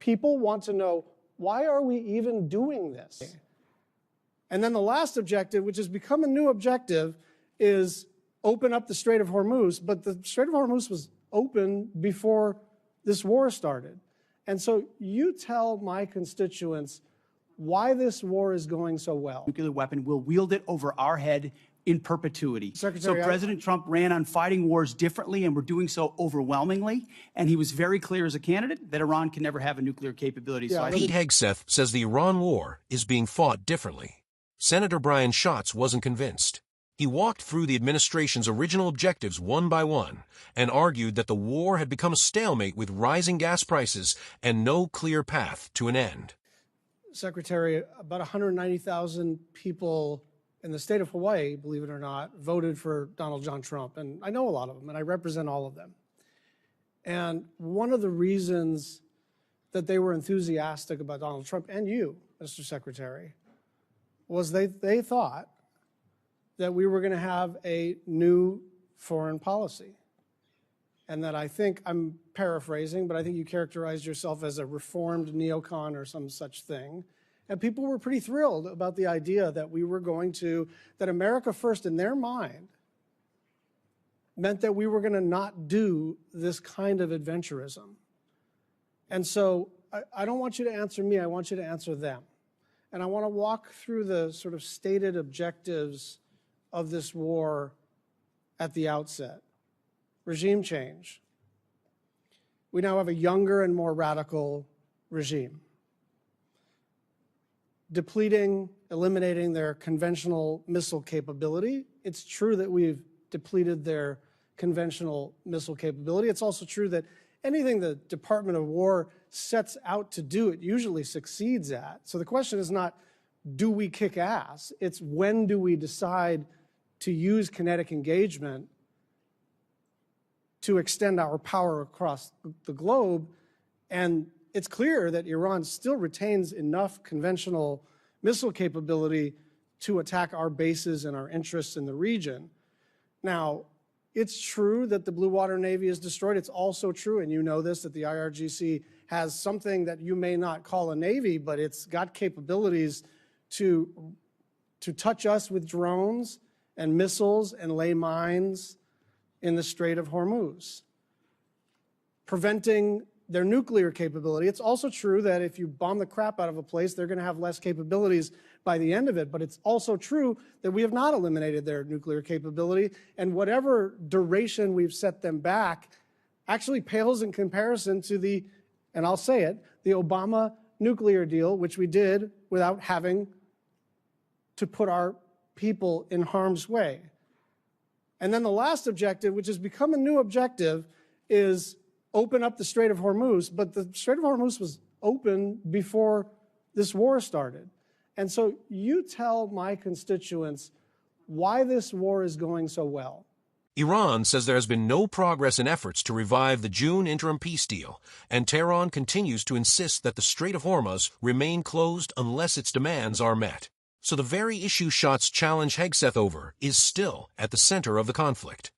People want to know, why are we even doing this? And then the last objective, which has become a new objective, is open up the Strait of Hormuz. But the Strait of Hormuz was open before this war started. And so you tell my constituents why this war is going so well. Nuclear weapon, we'll wield it over our head in perpetuity. Secretary, so President Trump ran on fighting wars differently, and we're doing so overwhelmingly. And he was very clear as a candidate that Iran can never have a nuclear capability. Yeah, Pete Hegseth says the Iran war is being fought differently. Senator Brian Schatz wasn't convinced. He walked through the administration's original objectives one by one and argued that the war had become a stalemate with rising gas prices and no clear path to an end. Secretary, about 190,000 people in the state of Hawaii, believe it or not, voted for Donald John Trump. And I know a lot of them, and I represent all of them. And one of the reasons that they were enthusiastic about Donald Trump, and you, Mr. Secretary, was they thought that we were going to have a new foreign policy. And that I think, I'm paraphrasing, but I think you characterized yourself as a reformed neocon or some such thing. And people were pretty thrilled about the idea that we were going to, that America first in their mind meant that we were going to not do this kind of adventurism. And so I don't want you to answer me, I want you to answer them. And I want to walk through the sort of stated objectives of this war at the outset. Regime change. We now have a younger and more radical regime. Depleting, eliminating their conventional missile capability. It's true that we've depleted their conventional missile capability. It's also true that anything the Department of War sets out to do, it usually succeeds at. So the question is not, do we kick ass? It's when do we decide to use kinetic engagement to extend our power across the globe. And it's clear that Iran still retains enough conventional missile capability to attack our bases and our interests in the region. Now, it's true that the Blue Water Navy is destroyed. It's also true, and you know this, that the IRGC has something that you may not call a navy, but it's got capabilities to touch us with drones and missiles and lay mines in the Strait of Hormuz, preventing their nuclear capability. It's also true that if you bomb the crap out of a place, they're going to have less capabilities by the end of it. But it's also true that we have not eliminated their nuclear capability, and whatever duration we've set them back actually pales in comparison to the, and I'll say it, the Obama nuclear deal, which we did without having to put our people in harm's way. And then the last objective, which has become a new objective, is open up the Strait of Hormuz. But the Strait of Hormuz was open before this war started. And so you tell my constituents why this war is going so well. Iran says there has been no progress in efforts to revive the June interim peace deal, and Tehran continues to insist that the Strait of Hormuz remain closed unless its demands are met. So the very issue Schatz challenge Hegseth over is still at the center of the conflict.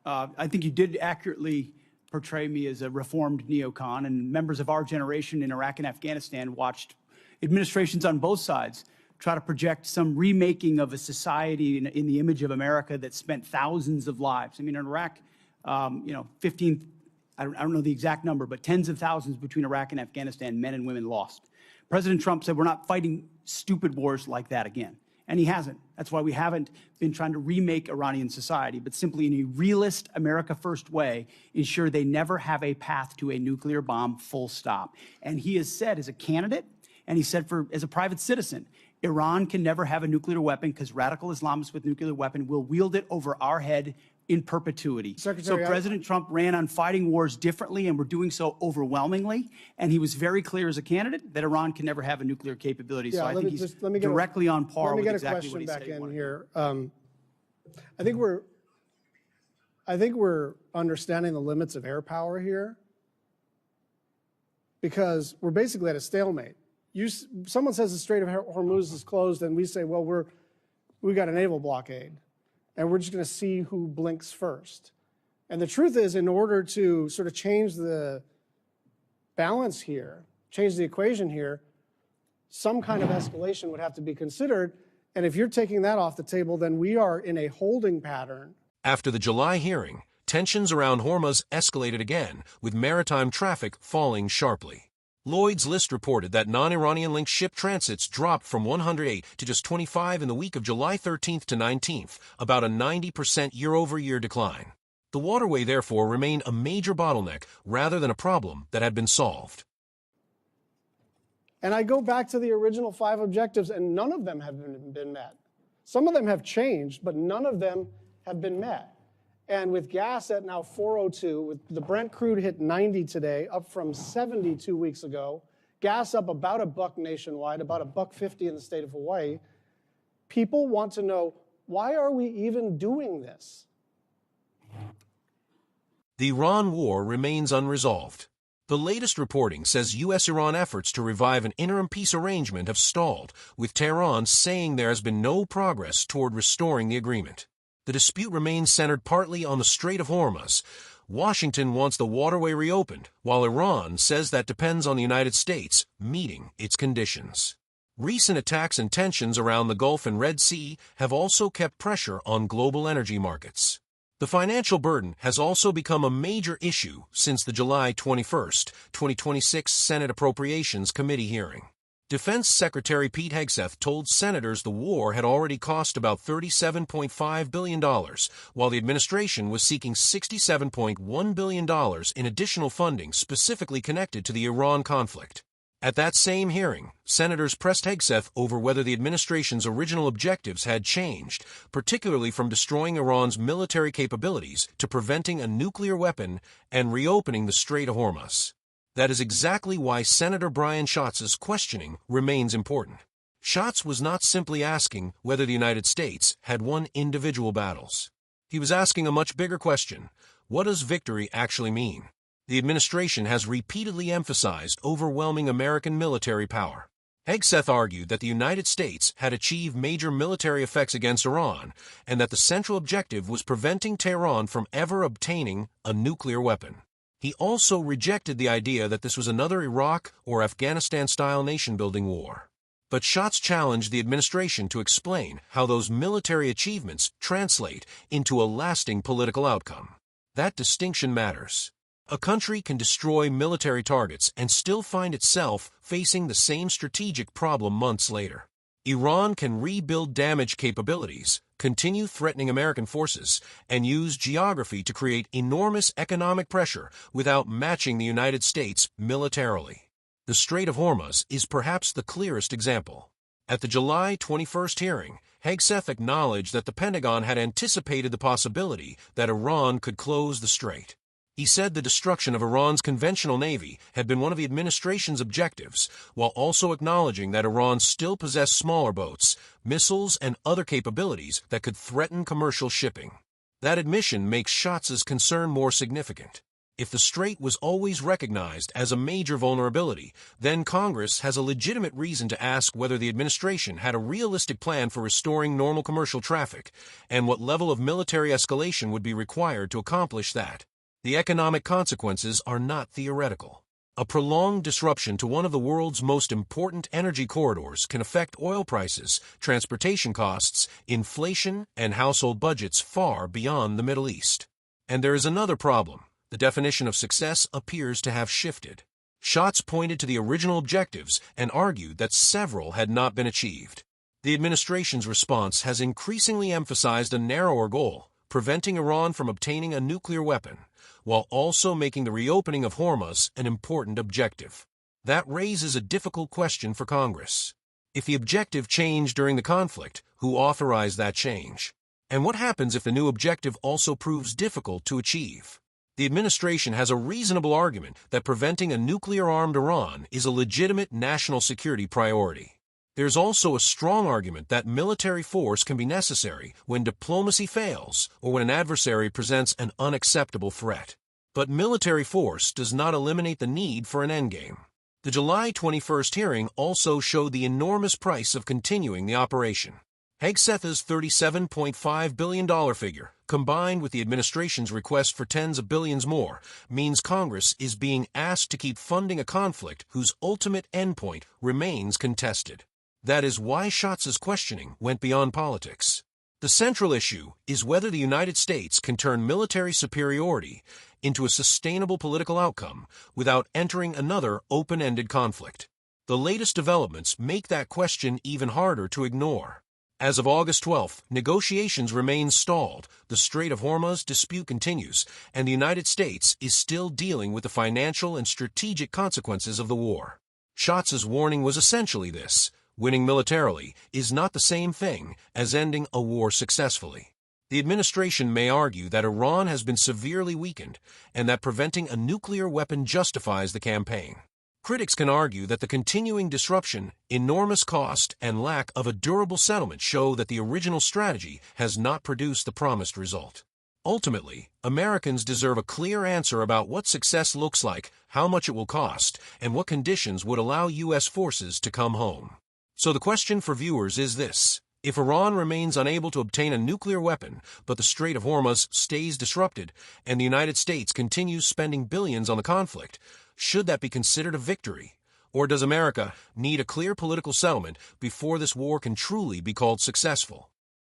I think you did accurately portray me as a reformed neocon, and members of our generation in Iraq and Afghanistan watched administrations on both sides try to project some remaking of a society in the image of America that spent thousands of lives. I mean, in Iraq, 15, I don't know the exact number, but tens of thousands between Iraq and Afghanistan, men and women lost. President Trump said we're not fighting stupid wars like that again. And he hasn't. That's why we haven't been trying to remake Iranian society, but simply in a realist, America first way, ensure they never have a path to a nuclear bomb, full stop. And he has said as a candidate, and he said as a private citizen, Iran can never have a nuclear weapon because radical Islamists with nuclear weapon will wield it over our head in perpetuity. Secretary, so President Trump ran on fighting wars differently, and we're doing so overwhelmingly. And he was very clear as a candidate that Iran can never have a nuclear capability. Yeah, so I think he's directly on par with exactly what he said. Let me get a question back in here. I think we're understanding the limits of air power here, because we're basically at a stalemate. Someone says the Strait of Hormuz is closed, and we say, well, we got a naval blockade, and we're just going to see who blinks first. And the truth is, in order to sort of change the balance here, change the equation here, some kind of escalation would have to be considered. And if you're taking that off the table, then we are in a holding pattern. After the July hearing, tensions around Hormuz escalated again, with maritime traffic falling sharply. Lloyd's List reported that non-Iranian-linked ship transits dropped from 108 to just 25 in the week of July 13th to 19th, about a 90% year-over-year decline. The waterway, therefore, remained a major bottleneck rather than a problem that had been solved. And I go back to the original 5 objectives, and none of them have been met. Some of them have changed, but none of them have been met. And with gas at now 402, with the Brent crude hit 90 today, up from 70 2 weeks ago, gas up about $1 nationwide, about $1.50 in the state of Hawaii, people want to know, why are we even doing this? The Iran war remains unresolved. The latest reporting says U.S.-Iran efforts to revive an interim peace arrangement have stalled, with Tehran saying there has been no progress toward restoring the agreement. The dispute remains centered partly on the Strait of Hormuz. Washington wants the waterway reopened, while Iran says that depends on the United States meeting its conditions. Recent attacks and tensions around the Gulf and Red Sea have also kept pressure on global energy markets. The financial burden has also become a major issue since the July 21, 2026 Senate Appropriations Committee hearing. Defense Secretary Pete Hegseth told senators the war had already cost about $37.5 billion, while the administration was seeking $67.1 billion in additional funding specifically connected to the Iran conflict. At that same hearing, senators pressed Hegseth over whether the administration's original objectives had changed, particularly from destroying Iran's military capabilities to preventing a nuclear weapon and reopening the Strait of Hormuz. That is exactly why Senator Brian Schatz's questioning remains important. Schatz was not simply asking whether the United States had won individual battles. He was asking a much bigger question: what does victory actually mean? The administration has repeatedly emphasized overwhelming American military power. Hegseth argued that the United States had achieved major military effects against Iran, and that the central objective was preventing Tehran from ever obtaining a nuclear weapon. He also rejected the idea that this was another Iraq or Afghanistan-style nation-building war. But Schatz challenged the administration to explain how those military achievements translate into a lasting political outcome. That distinction matters. A country can destroy military targets and still find itself facing the same strategic problem months later. Iran can rebuild damaged capabilities, continue threatening American forces, and use geography to create enormous economic pressure without matching the United States militarily. The Strait of Hormuz is perhaps the clearest example. At the July 21st hearing, Hegseth acknowledged that the Pentagon had anticipated the possibility that Iran could close the strait. He said the destruction of Iran's conventional navy had been one of the administration's objectives, while also acknowledging that Iran still possessed smaller boats, missiles, and other capabilities that could threaten commercial shipping. That admission makes Schatz's concern more significant. If the strait was always recognized as a major vulnerability, then Congress has a legitimate reason to ask whether the administration had a realistic plan for restoring normal commercial traffic, and what level of military escalation would be required to accomplish that. The economic consequences are not theoretical. A prolonged disruption to one of the world's most important energy corridors can affect oil prices, transportation costs, inflation, and household budgets far beyond the Middle East. And there is another problem. The definition of success appears to have shifted. Schatz pointed to the original objectives and argued that several had not been achieved. The administration's response has increasingly emphasized a narrower goal: preventing Iran from obtaining a nuclear weapon, while also making the reopening of Hormuz an important objective. That raises a difficult question for Congress. If the objective changed during the conflict, who authorized that change? And what happens if the new objective also proves difficult to achieve? The administration has a reasonable argument that preventing a nuclear-armed Iran is a legitimate national security priority. There's also a strong argument that military force can be necessary when diplomacy fails or when an adversary presents an unacceptable threat. But military force does not eliminate the need for an endgame. The July 21st hearing also showed the enormous price of continuing the operation. Hegseth's $37.5 billion figure, combined with the administration's request for tens of billions more, means Congress is being asked to keep funding a conflict whose ultimate endpoint remains contested. That is why Schatz's questioning went beyond politics. The central issue is whether the United States can turn military superiority into a sustainable political outcome without entering another open-ended conflict. The latest developments make that question even harder to ignore. As of August 12th, negotiations remain stalled, the Strait of Hormuz dispute continues, and the United States is still dealing with the financial and strategic consequences of the war. Schatz's warning was essentially this: winning militarily is not the same thing as ending a war successfully. The administration may argue that Iran has been severely weakened and that preventing a nuclear weapon justifies the campaign. Critics can argue that the continuing disruption, enormous cost, and lack of a durable settlement show that the original strategy has not produced the promised result. Ultimately, Americans deserve a clear answer about what success looks like, how much it will cost, and what conditions would allow U.S. forces to come home. So the question for viewers is this: if Iran remains unable to obtain a nuclear weapon, but the Strait of Hormuz stays disrupted, and the United States continues spending billions on the conflict, should that be considered a victory? Or does America need a clear political settlement before this war can truly be called successful?